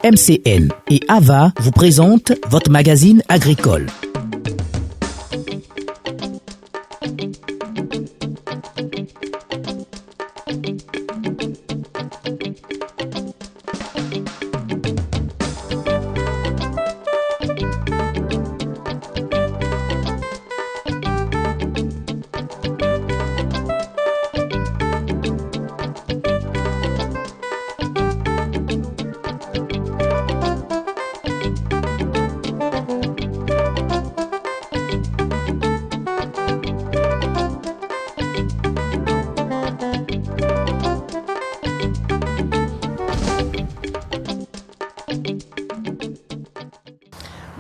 MCN et AVA vous présentent votre magazine agricole.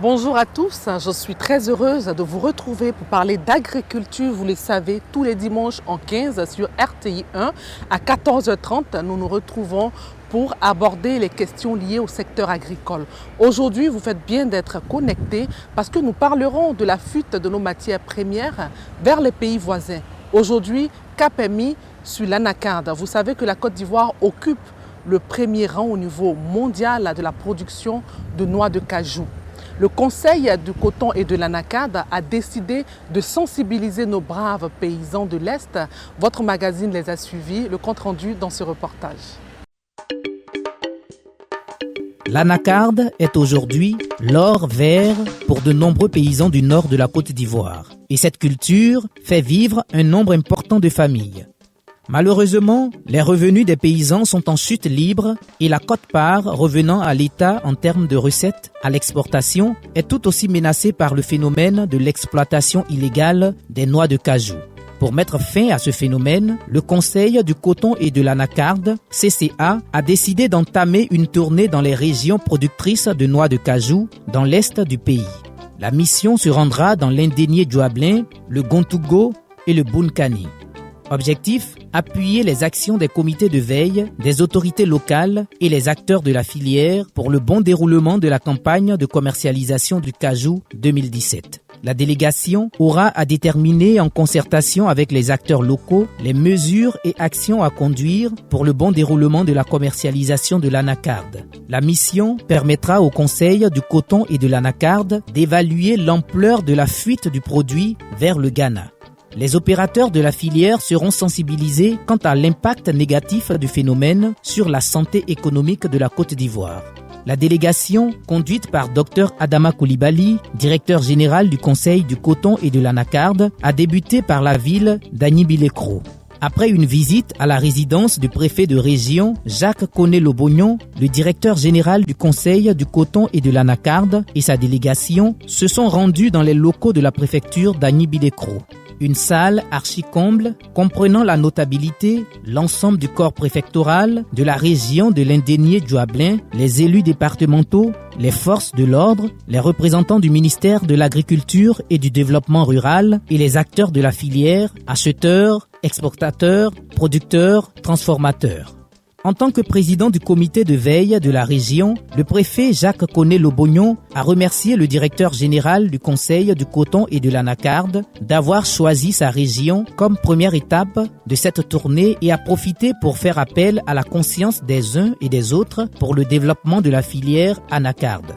Bonjour à tous, je suis très heureuse de vous retrouver pour parler d'agriculture. Vous le savez, tous les dimanches en 15 sur RTI 1 à 14h30, nous nous retrouvons pour aborder les questions liées au secteur agricole. Aujourd'hui, vous faites bien d'être connectés parce que nous parlerons de la fuite de nos matières premières vers les pays voisins. Aujourd'hui, cap est mis sur l'anacarde. Vous savez que la Côte d'Ivoire occupe le premier rang au niveau mondial de la production de noix de cajou. Le Conseil du coton et de l'anacarde a décidé de sensibiliser nos braves paysans de l'Est. Votre magazine les a suivis, le compte rendu dans ce reportage. L'anacarde est aujourd'hui l'or vert pour de nombreux paysans du nord de la Côte d'Ivoire. Et cette culture fait vivre un nombre important de familles. Malheureusement, les revenus des paysans sont en chute libre et la quote-part revenant à l'État en termes de recettes à l'exportation est tout aussi menacée par le phénomène de l'exploitation illégale des noix de cajou. Pour mettre fin à ce phénomène, le Conseil du coton et de l'anacarde, CCA, a décidé d'entamer une tournée dans les régions productrices de noix de cajou dans l'est du pays. La mission se rendra dans l'Indénié Djouablin, le Gontougo et le Bounkani. Objectif, appuyer les actions des comités de veille, des autorités locales et les acteurs de la filière pour le bon déroulement de la campagne de commercialisation du cajou 2017. La délégation aura à déterminer en concertation avec les acteurs locaux les mesures et actions à conduire pour le bon déroulement de la commercialisation de l'anacarde. La mission permettra au Conseil du coton et de l'anacarde d'évaluer l'ampleur de la fuite du produit vers le Ghana. Les opérateurs de la filière seront sensibilisés quant à l'impact négatif du phénomène sur la santé économique de la Côte d'Ivoire. La délégation, conduite par Dr Adama Coulibaly, directeur général du Conseil du coton et de l'anacarde, a débuté par la ville d'Agnibilekro. Après une visite à la résidence du préfet de région, Jacques Koné-Lobognon, le directeur général du Conseil du coton et de l'anacarde et sa délégation se sont rendus dans les locaux de la préfecture d'Agnibilekro. Une salle archi-comble comprenant la notabilité, l'ensemble du corps préfectoral, de la région de l'Indénié Djouablin, les élus départementaux, les forces de l'ordre, les représentants du ministère de l'Agriculture et du Développement rural et les acteurs de la filière, acheteurs, exportateurs, producteurs, transformateurs. En tant que président du comité de veille de la région, le préfet Jacques Koné-Lobognon a remercié le directeur général du Conseil du coton et de l'anacarde d'avoir choisi sa région comme première étape de cette tournée et a profité pour faire appel à la conscience des uns et des autres pour le développement de la filière anacarde.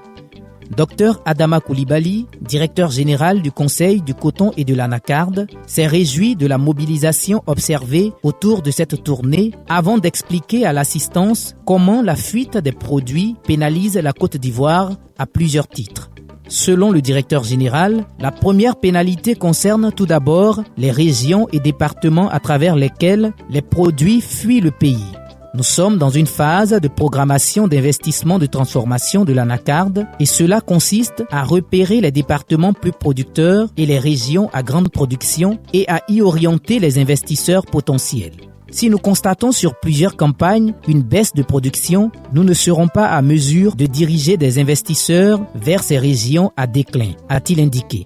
Dr Adama Coulibaly, directeur général du Conseil du coton et de l'anacarde, s'est réjoui de la mobilisation observée autour de cette tournée avant d'expliquer à l'assistance comment la fuite des produits pénalise la Côte d'Ivoire à plusieurs titres. Selon le directeur général, la première pénalité concerne tout d'abord les régions et départements à travers lesquels les produits fuient le pays. Nous sommes dans une phase de programmation d'investissement de transformation de l'anacarde et cela consiste à repérer les départements plus producteurs et les régions à grande production et à y orienter les investisseurs potentiels. Si nous constatons sur plusieurs campagnes une baisse de production, nous ne serons pas à mesure de diriger des investisseurs vers ces régions à déclin, a-t-il indiqué.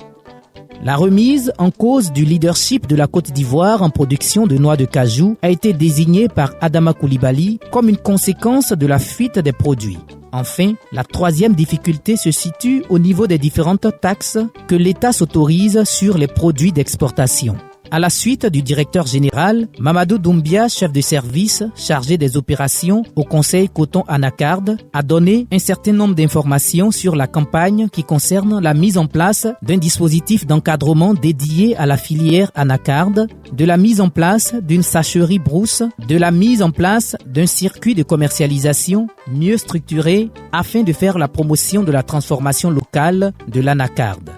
La remise en cause du leadership de la Côte d'Ivoire en production de noix de cajou a été désignée par Adama Coulibaly comme une conséquence de la fuite des produits. Enfin, la troisième difficulté se situe au niveau des différentes taxes que l'État s'autorise sur les produits d'exportation. À la suite du directeur général, Mamadou Doumbia, chef de service chargé des opérations au Conseil Coton Anacarde, a donné un certain nombre d'informations sur la campagne qui concerne la mise en place d'un dispositif d'encadrement dédié à la filière anacarde, de la mise en place d'une sacherie brousse, de la mise en place d'un circuit de commercialisation mieux structuré afin de faire la promotion de la transformation locale de l'anacarde.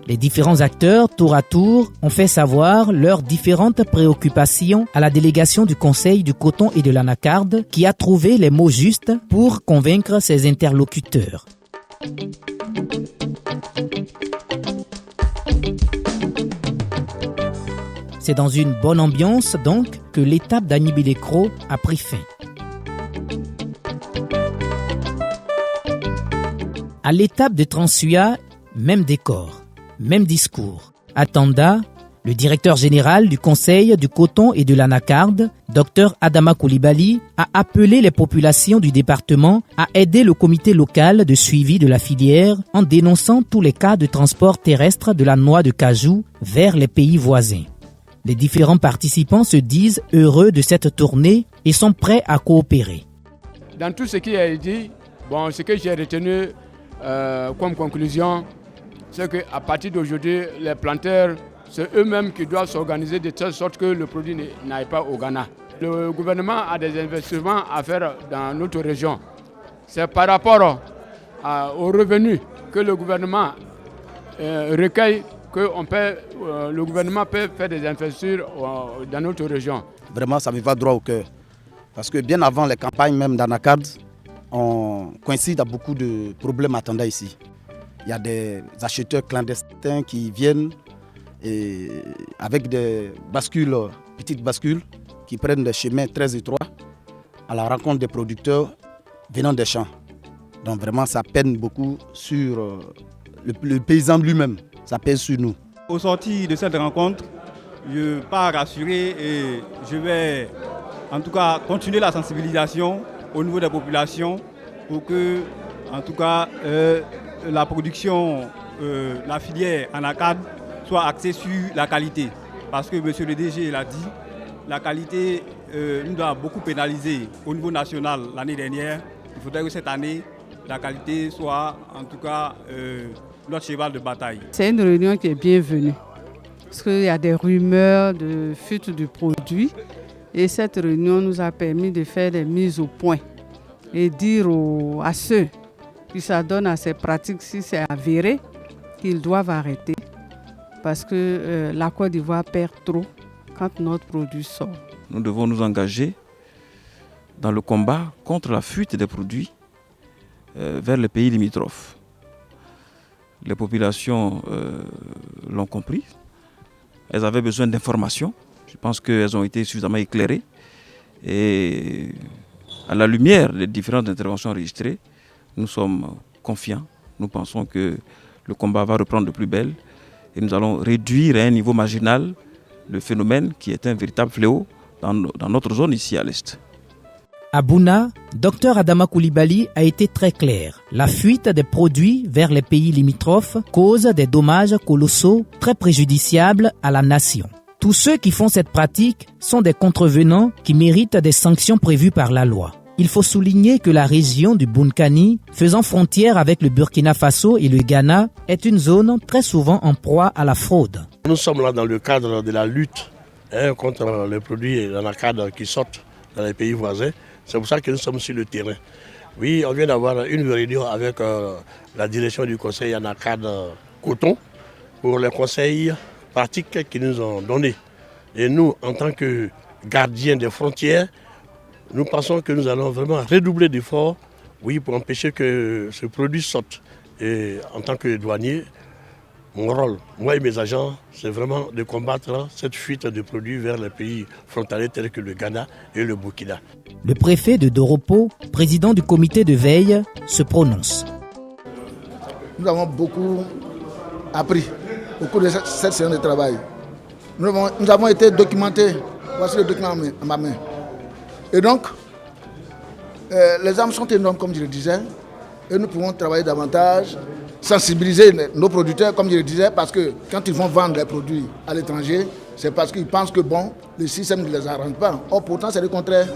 Les différents acteurs, tour à tour, ont fait savoir leurs différentes préoccupations à la délégation du Conseil du coton et de l'anacarde qui a trouvé les mots justes pour convaincre ses interlocuteurs. C'est dans une bonne ambiance donc que l'étape d'Agnibi-Lécro a pris fin. À l'étape de Transua, même décor. Même discours. À Tanda, le directeur général du Conseil du coton et de l'anacarde, Dr Adama Coulibaly, a appelé les populations du département à aider le comité local de suivi de la filière en dénonçant tous les cas de transport terrestre de la noix de cajou vers les pays voisins. Les différents participants se disent heureux de cette tournée et sont prêts à coopérer. Dans tout ce qui a dit, ce que j'ai retenu comme conclusion, c'est qu'à partir d'aujourd'hui, les planteurs, c'est eux-mêmes qui doivent s'organiser de telle sorte que le produit n'aille pas au Ghana. Le gouvernement a des investissements à faire dans notre région. C'est par rapport aux revenus que le gouvernement recueille que le gouvernement peut faire des investisseurs dans notre région. Vraiment, ça me va droit au cœur. Parce que bien avant les campagnes même d'anacarde, on coïncide à beaucoup de problèmes attendants ici. Il y a des acheteurs clandestins qui viennent et avec des bascules, petites bascules, qui prennent des chemins très étroits à la rencontre des producteurs venant des champs. Donc vraiment, ça peine beaucoup sur le paysan lui-même, ça pèse sur nous. Au sortir de cette rencontre, je pars rassuré et je vais en tout cas continuer la sensibilisation au niveau des populations pour que, en tout cas, la production, la filière anacarde soit axée sur la qualité. Parce que M. le DG l'a dit, la qualité nous a beaucoup pénalisé au niveau national l'année dernière. Il faudrait que cette année, la qualité soit en tout cas notre cheval de bataille. C'est une réunion qui est bienvenue. Parce qu'il y a des rumeurs de fuite du produit. Et cette réunion nous a permis de faire des mises au point et dire à ceux qui s'adonnent à ces pratiques, si c'est avéré, qu'ils doivent arrêter parce que la Côte d'Ivoire perd trop quand notre produit sort. Nous devons nous engager dans le combat contre la fuite des produits vers les pays limitrophes. Les populations l'ont compris. Elles avaient besoin d'informations. Je pense qu'elles ont été suffisamment éclairées. Et à la lumière des différentes interventions enregistrées, nous sommes confiants. Nous pensons que le combat va reprendre de plus belle et nous allons réduire à un niveau marginal le phénomène qui est un véritable fléau dans notre zone ici à l'Est. À Bouna, Dr Adama Coulibaly a été très clair. La fuite des produits vers les pays limitrophes cause des dommages colossaux très préjudiciables à la nation. Tous ceux qui font cette pratique sont des contrevenants qui méritent des sanctions prévues par la loi. Il faut souligner que la région du Bounkani, faisant frontière avec le Burkina Faso et le Ghana, est une zone très souvent en proie à la fraude. Nous sommes là dans le cadre de la lutte contre les produits anacarde qui sortent dans les pays voisins. C'est pour ça que nous sommes sur le terrain. Oui, on vient d'avoir une réunion avec la direction du conseil anacarde coton pour les conseils pratiques qu'ils nous ont donnés. Et nous, en tant que gardiens des frontières, nous pensons que nous allons vraiment redoubler d'efforts pour empêcher que ce produit sorte. Et en tant que douanier, mon rôle, moi et mes agents, c'est vraiment de combattre cette fuite de produits vers les pays frontaliers tels que le Ghana et le Burkina. Le préfet de Doropo, président du comité de veille, se prononce. Nous avons beaucoup appris au cours de cette séance de travail. Nous avons été documentés. Voici le document à ma main. Et donc, les armes sont énormes, comme je le disais, et nous pouvons travailler davantage, sensibiliser nos producteurs, comme je le disais, parce que quand ils vont vendre les produits à l'étranger, C'est parce qu'ils pensent que bon, le système ne les arrange pas. Or, pourtant, c'est le contraire.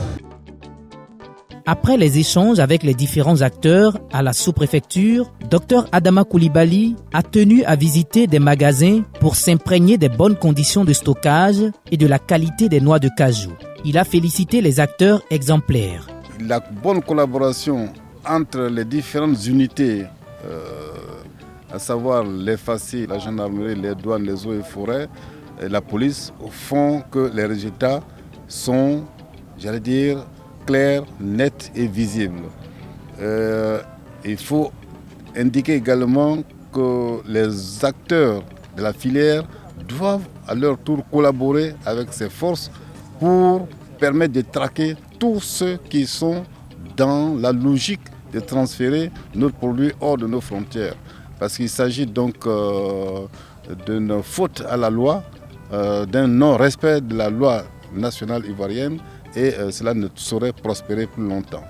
Après les échanges avec les différents acteurs à la sous-préfecture, Dr Adama Koulibaly a tenu à visiter des magasins pour s'imprégner des bonnes conditions de stockage et de la qualité des noix de cajou. Il a félicité les acteurs exemplaires. La bonne collaboration entre les différentes unités, à savoir les FACI, la gendarmerie, les douanes, les eaux et forêts, et la police, font que les résultats sont, j'allais dire, clairs, nets et visibles. Il faut indiquer également que les acteurs de la filière doivent à leur tour collaborer avec ces forces pour permettre de traquer tous ceux qui sont dans la logique de transférer nos produits hors de nos frontières. Parce qu'il s'agit donc d'une faute à la loi, d'un non-respect de la loi nationale ivoirienne et cela ne saurait prospérer plus longtemps.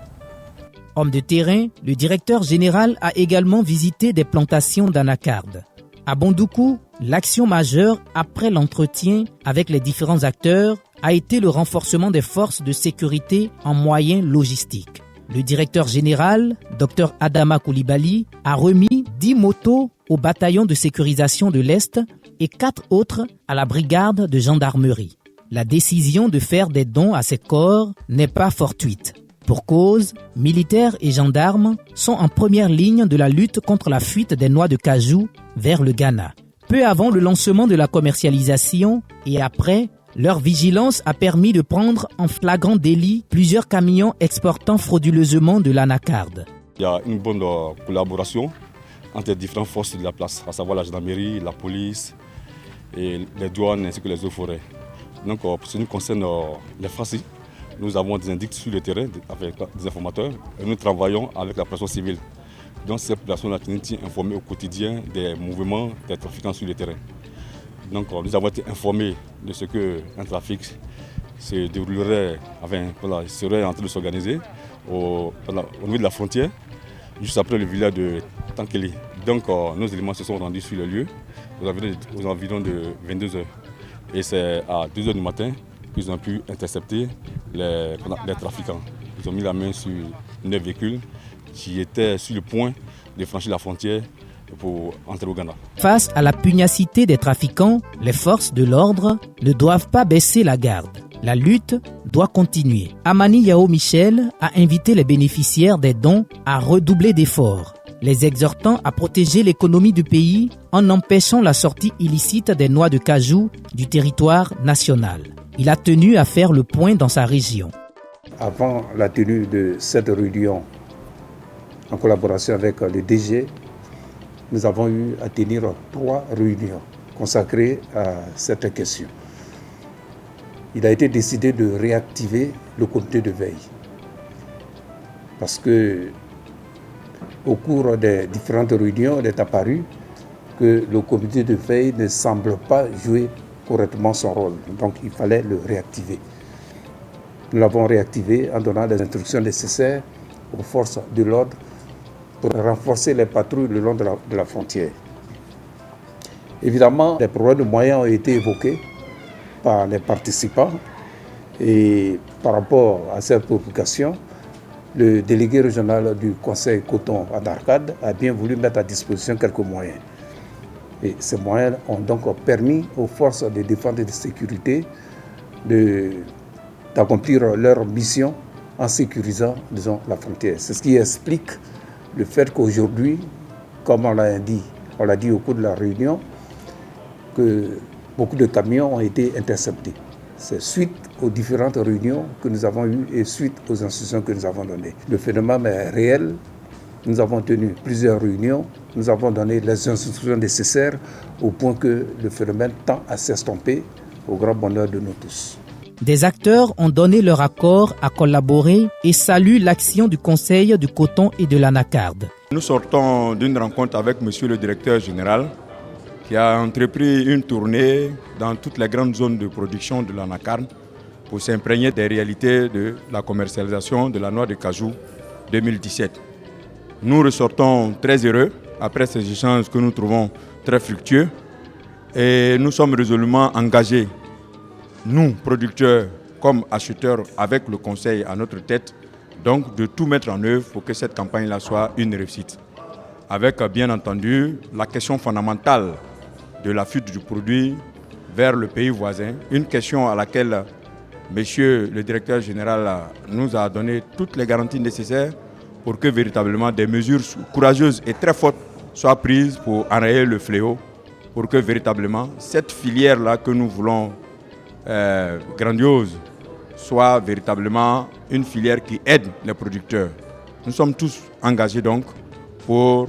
Homme de terrain, le directeur général a également visité des plantations d'anacarde. À Bondoukou, l'action majeure après l'entretien avec les différents acteurs a été le renforcement des forces de sécurité en moyens logistiques. Le directeur général, Dr Adama Koulibaly, a remis 10 motos au bataillon de sécurisation de l'Est et 4 autres à la brigade de gendarmerie. La décision de faire des dons à ces corps n'est pas fortuite. Pour cause, militaires et gendarmes sont en première ligne de la lutte contre la fuite des noix de cajou vers le Ghana. Peu avant le lancement de la commercialisation et après, leur vigilance a permis de prendre en flagrant délit plusieurs camions exportant frauduleusement de l'anacarde. Il y a une bonne collaboration entre les différentes forces de la place, à savoir la gendarmerie, la police, et les douanes ainsi que les eaux forêts. Donc, pour ce qui concerne les FACI, nous avons des indices sur le terrain avec des informateurs et nous travaillons avec la population civile. Donc, cette population-là qui nous tient informés au quotidien des mouvements des trafiquants sur le terrain. Donc, nous avons été informés de ce qu'un trafic se déroulerait, serait en train de s'organiser au niveau de la frontière, juste après le village de Tankeli. Donc, nos éléments se sont rendus sur le lieu aux environs de 22h. Et c'est à 2h du matin qu'ils ont pu intercepter les trafiquants. Ils ont mis la main sur 9 véhicules qui étaient sur le point de franchir la frontière pour entrer au Ghana. Face à la pugnacité des trafiquants, les forces de l'ordre ne doivent pas baisser la garde. La lutte doit continuer. Amani Yao Michel a invité les bénéficiaires des dons à redoubler d'efforts, les exhortant à protéger l'économie du pays en empêchant la sortie illicite des noix de cajou du territoire national. Il a tenu à faire le point dans sa région. Avant la tenue de cette réunion, en collaboration avec le DG, nous avons eu à tenir 3 réunions consacrées à cette question. Il a été décidé de réactiver le comité de veille parce que au cours des différentes réunions, il est apparu que le comité de veille ne semble pas jouer correctement son rôle. Donc il fallait le réactiver. Nous l'avons réactivé en donnant les instructions nécessaires aux forces de l'ordre pour renforcer les patrouilles le long de la frontière. Évidemment, des problèmes de moyens ont été évoqués par les participants et par rapport à cette provocation, le délégué régional du conseil coton à Darkad a bien voulu mettre à disposition quelques moyens. Et ces moyens ont donc permis aux forces de défense et de sécurité d'accomplir leur mission en sécurisant, disons, la frontière. C'est ce qui explique le fait qu'aujourd'hui, comme on l'a dit au cours de la réunion, que beaucoup de camions ont été interceptés. C'est suite aux différentes réunions que nous avons eues et suite aux instructions que nous avons données. Le phénomène est réel. Nous avons tenu plusieurs réunions. Nous avons donné les instructions nécessaires au point que le phénomène tend à s'estomper au grand bonheur de nous tous. Des acteurs ont donné leur accord à collaborer et saluent l'action du Conseil du coton et de l'anacarde. Nous sortons d'une rencontre avec monsieur le directeur général qui a entrepris une tournée dans toutes les grandes zones de production de l'anacarde pour s'imprégner des réalités de la commercialisation de la noix de cajou 2017. Nous ressortons très heureux après ces échanges que nous trouvons très fructueux et nous sommes résolument engagés nous, producteurs comme acheteurs, avec le conseil à notre tête, donc de tout mettre en œuvre pour que cette campagne-là soit une réussite. Avec bien entendu la question fondamentale de la fuite du produit vers le pays voisin, une question à laquelle Monsieur le directeur général nous a donné toutes les garanties nécessaires pour que véritablement des mesures courageuses et très fortes soient prises pour enrayer le fléau, pour que véritablement cette filière-là que nous voulons grandiose soit véritablement une filière qui aide les producteurs. Nous sommes tous engagés donc pour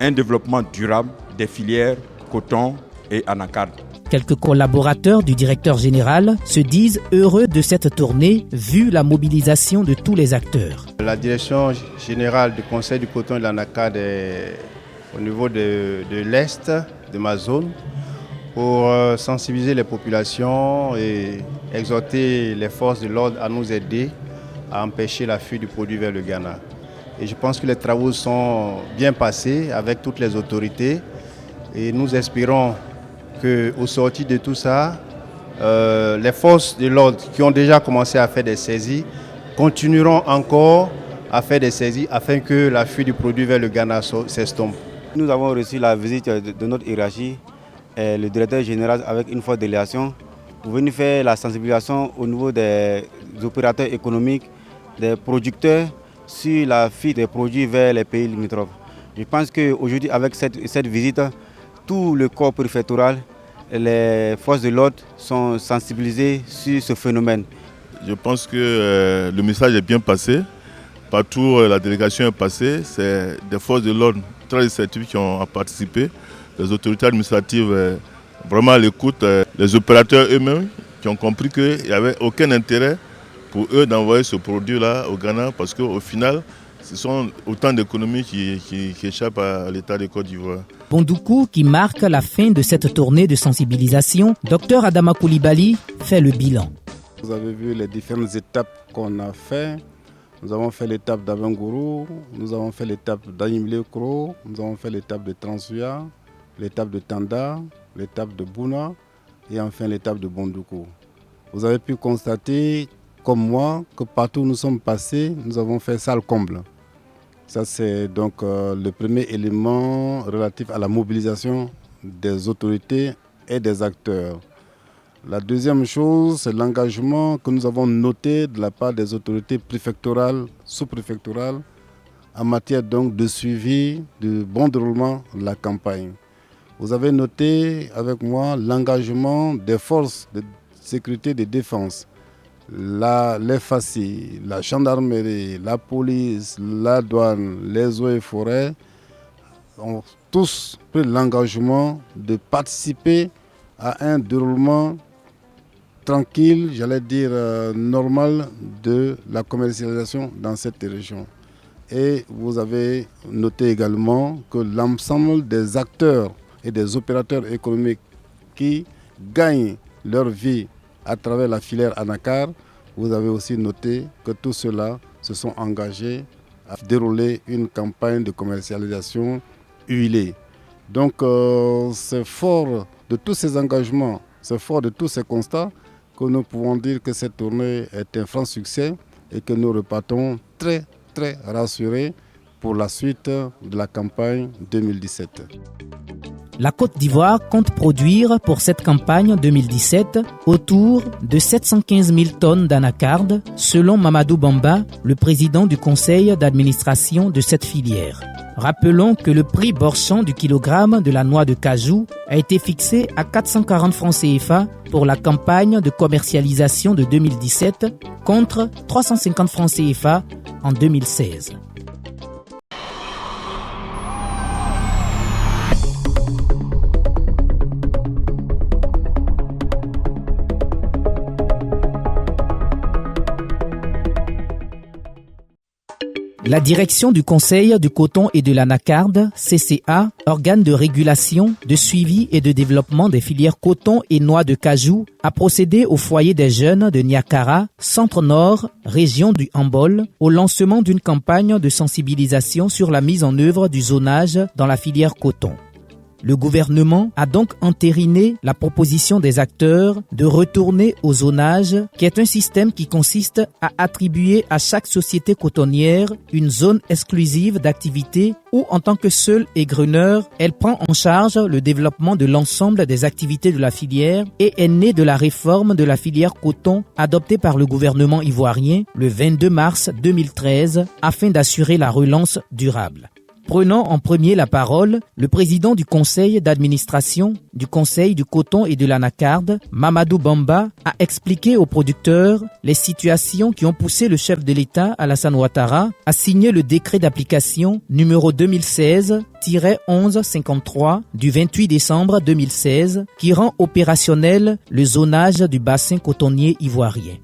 un développement durable des filières coton et anacarde. Quelques collaborateurs du directeur général se disent heureux de cette tournée vu la mobilisation de tous les acteurs. La direction générale du Conseil du coton et de l'anacarde est au niveau de l'Est de ma zone pour sensibiliser les populations et exhorter les forces de l'ordre à nous aider à empêcher la fuite du produit vers le Ghana. Et je pense que les travaux sont bien passés avec toutes les autorités et nous espérons qu'au sortir de tout ça, les forces de l'ordre qui ont déjà commencé à faire des saisies continueront encore à faire des saisies afin que la fuite du produit vers le Ghana s'estompe. Nous avons reçu la visite de notre hiérarchie, le directeur général avec une forte délégation pour venir faire la sensibilisation au niveau des opérateurs économiques, des producteurs sur la fuite des produits vers les pays limitrophes. Je pense qu'aujourd'hui, avec cette visite, tout le corps préfectoral, les forces de l'ordre sont sensibilisées sur ce phénomène. Je pense que le message est bien passé. Partout, la délégation est passée. C'est des forces de l'ordre très certifiées qui ont participé. Les autorités administratives, vraiment à l'écoute. Les opérateurs eux-mêmes qui ont compris qu'il n'y avait aucun intérêt pour eux d'envoyer ce produit-là au Ghana parce qu'au final, ce sont autant d'économies qui échappent à l'État de Côte d'Ivoire. Bondoukou, qui marque la fin de cette tournée de sensibilisation, Dr Adama Koulibaly fait le bilan. Vous avez vu les différentes étapes qu'on a faites. Nous avons fait l'étape d'Avengourou, nous avons fait l'étape d'Animlé-Kro, nous avons fait l'étape de Transvia, l'étape de Tanda, l'étape de Bouna et enfin l'étape de Bondoukou. Vous avez pu constater, comme moi, que partout où nous sommes passés, nous avons fait salle comble. Ça, c'est donc le premier élément relatif à la mobilisation des autorités et des acteurs. La deuxième chose, c'est l'engagement que nous avons noté de la part des autorités préfectorales, sous-préfectorales, en matière donc de suivi, de bon déroulement de la campagne. Vous avez noté avec moi l'engagement des forces de sécurité et de défense. Les FACI, la gendarmerie, la police, la douane, les eaux et forêts ont tous pris l'engagement de participer à un déroulement tranquille, j'allais dire normal, de la commercialisation dans cette région. Et vous avez noté également que l'ensemble des acteurs et des opérateurs économiques qui gagnent leur vie à travers la filière anacarde, vous avez aussi noté que tous ceux-là se sont engagés à dérouler une campagne de commercialisation huilée. Donc c'est fort de tous ces engagements, c'est fort de tous ces constats que nous pouvons dire que cette tournée est un franc succès et que nous repartons très rassurés pour la suite de la campagne 2017. La Côte d'Ivoire compte produire pour cette campagne 2017 autour de 715 000 tonnes d'anacarde, selon Mamadou Bamba, le président du conseil d'administration de cette filière. Rappelons que le prix borchon du kilogramme de la noix de cajou a été fixé à 440 francs CFA pour la campagne de commercialisation de 2017 contre 350 francs CFA en 2016. La direction du Conseil du coton et de l'anacarde, CCA, organe de régulation, de suivi et de développement des filières coton et noix de cajou, a procédé au foyer des jeunes de Niakara, centre-nord, région du Hambol, au lancement d'une campagne de sensibilisation sur la mise en œuvre du zonage dans la filière coton. Le gouvernement a donc entériné la proposition des acteurs de retourner au zonage, qui est un système qui consiste à attribuer à chaque société cotonnière une zone exclusive d'activité où, en tant que seul égreneur, elle prend en charge le développement de l'ensemble des activités de la filière et est née de la réforme de la filière coton adoptée par le gouvernement ivoirien le 22 mars 2013 afin d'assurer la relance durable. Prenant en premier la parole, le président du conseil d'administration du conseil du coton et de l'anacarde, Mamadou Bamba, a expliqué aux producteurs les situations qui ont poussé le chef de l'État, Alassane Ouattara, à signer le décret d'application numéro 2016-1153 du 28 décembre 2016 qui rend opérationnel le zonage du bassin cotonnier ivoirien.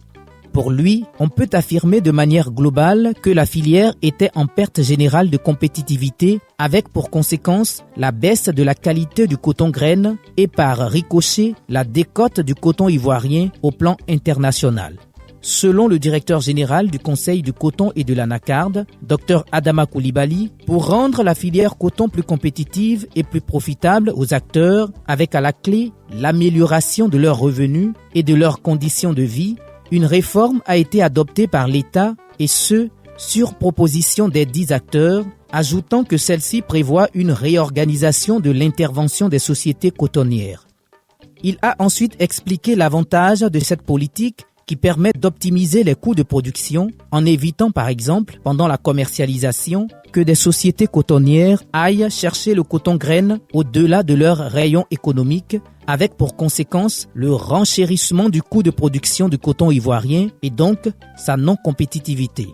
Pour lui, on peut affirmer de manière globale que la filière était en perte générale de compétitivité avec pour conséquence la baisse de la qualité du coton graine et par ricochet la décote du coton ivoirien au plan international. Selon le directeur général du Conseil du coton et de l'anacarde, Dr Adama Koulibaly, pour rendre la filière coton plus compétitive et plus profitable aux acteurs, avec à la clé l'amélioration de leurs revenus et de leurs conditions de vie, une réforme a été adoptée par l'État et ce, sur proposition des 10 acteurs, ajoutant que celle-ci prévoit une réorganisation de l'intervention des sociétés cotonnières. Il a ensuite expliqué l'avantage de cette politique qui permet d'optimiser les coûts de production en évitant par exemple, pendant la commercialisation, que des sociétés cotonnières aillent chercher le coton graine au-delà de leur rayon économique, avec pour conséquence le renchérissement du coût de production du coton ivoirien et donc sa non-compétitivité.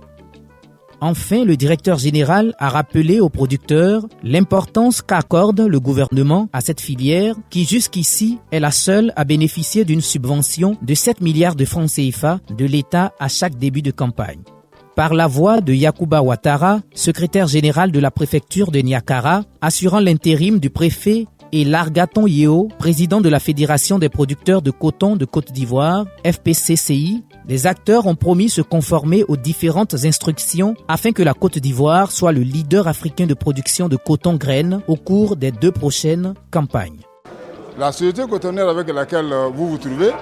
Enfin, le directeur général a rappelé aux producteurs l'importance qu'accorde le gouvernement à cette filière qui jusqu'ici est la seule à bénéficier d'une subvention de 7 milliards de francs CFA de l'État à chaque début de campagne. Par la voix de Yacouba Ouattara, secrétaire général de la préfecture de Niakara, assurant l'intérim du préfet, et Largaton Yeo, président de la Fédération des producteurs de coton de Côte d'Ivoire, FPCCI, les acteurs ont promis se conformer aux différentes instructions afin que la Côte d'Ivoire soit le leader africain de production de coton graine au cours des 2 prochaines campagnes. La société cotonnière avec laquelle vous vous trouvez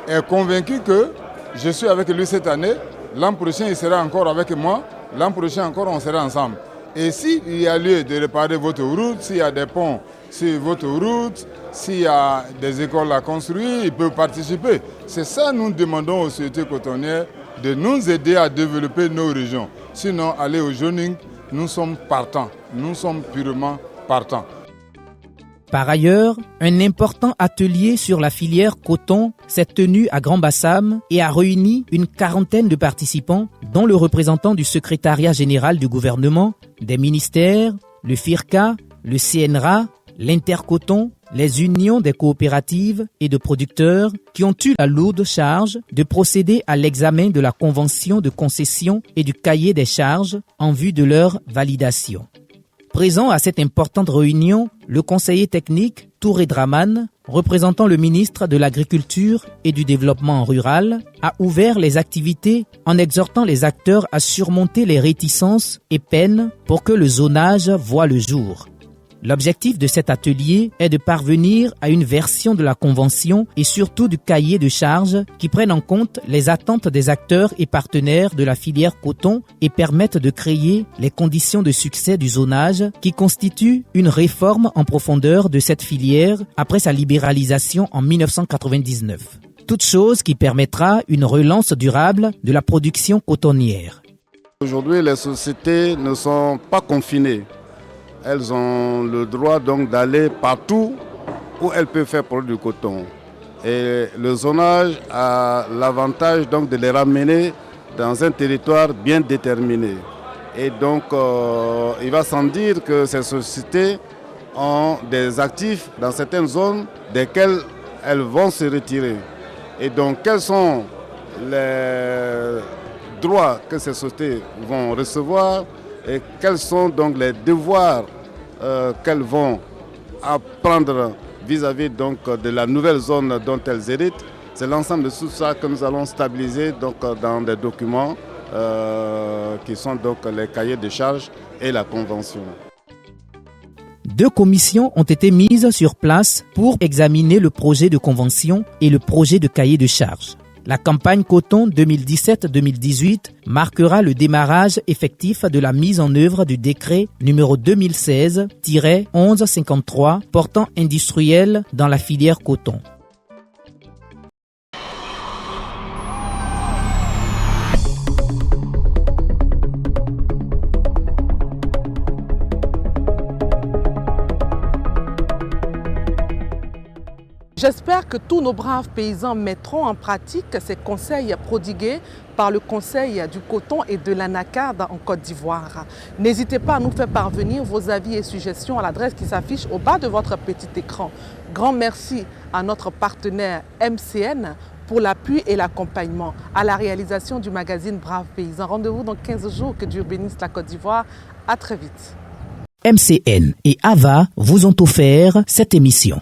est convaincue que je suis avec lui cette année, l'an prochain il sera encore avec moi, l'an prochain encore on sera ensemble. Et s'il y a lieu de réparer votre route, s'il y a des ponts sur votre route, s'il y a des écoles à construire, il peut participer. C'est ça nous demandons aux sociétés cotonnières de nous aider à développer nos régions. Sinon, aller au zoning, nous sommes partants, nous sommes purement partants. Par ailleurs, un important atelier sur la filière coton s'est tenu à Grand-Bassam et a réuni une quarantaine de participants, dont le représentant du secrétariat général du gouvernement, des ministères, le FIRCA, le CNRA, l'Intercoton, les unions des coopératives et de producteurs qui ont eu la lourde charge de procéder à l'examen de la convention de concession et du cahier des charges en vue de leur validation. Présent à cette importante réunion, le conseiller technique Touré Draman, représentant le ministre de l'Agriculture et du Développement rural, a ouvert les activités en exhortant les acteurs à surmonter les réticences et peines pour que le zonage voie le jour. L'objectif de cet atelier est de parvenir à une version de la convention et surtout du cahier de charges qui prennent en compte les attentes des acteurs et partenaires de la filière coton et permettent de créer les conditions de succès du zonage qui constitue une réforme en profondeur de cette filière après sa libéralisation en 1999. Toute chose qui permettra une relance durable de la production cotonnière. Aujourd'hui, les sociétés ne sont pas confinées. Elles ont le droit donc d'aller partout où elles peuvent faire produire du coton. Et le zonage a l'avantage donc de les ramener dans un territoire bien déterminé. Et donc il va sans dire que ces sociétés ont des actifs dans certaines zones desquelles elles vont se retirer. Et donc quels sont les droits que ces sociétés vont recevoir et quels sont donc les devoirs qu'elles vont apprendre vis-à-vis donc de la nouvelle zone dont elles héritent. C'est l'ensemble de tout ça que nous allons stabiliser donc dans des documents qui sont donc les cahiers de charges et la convention. 2 commissions ont été mises sur place pour examiner le projet de convention et le projet de cahier de charges. La campagne coton 2017-2018 marquera le démarrage effectif de la mise en œuvre du décret numéro 2016-1153 portant industriel dans la filière coton. J'espère que tous nos braves paysans mettront en pratique ces conseils prodigués par le Conseil du coton et de l'anacarde en Côte d'Ivoire. N'hésitez pas à nous faire parvenir vos avis et suggestions à l'adresse qui s'affiche au bas de votre petit écran. Grand merci à notre partenaire MCN pour l'appui et l'accompagnement à la réalisation du magazine Braves Paysans. Rendez-vous dans 15 jours. Que Dieu bénisse la Côte d'Ivoire. À très vite. MCN et AVA vous ont offert cette émission.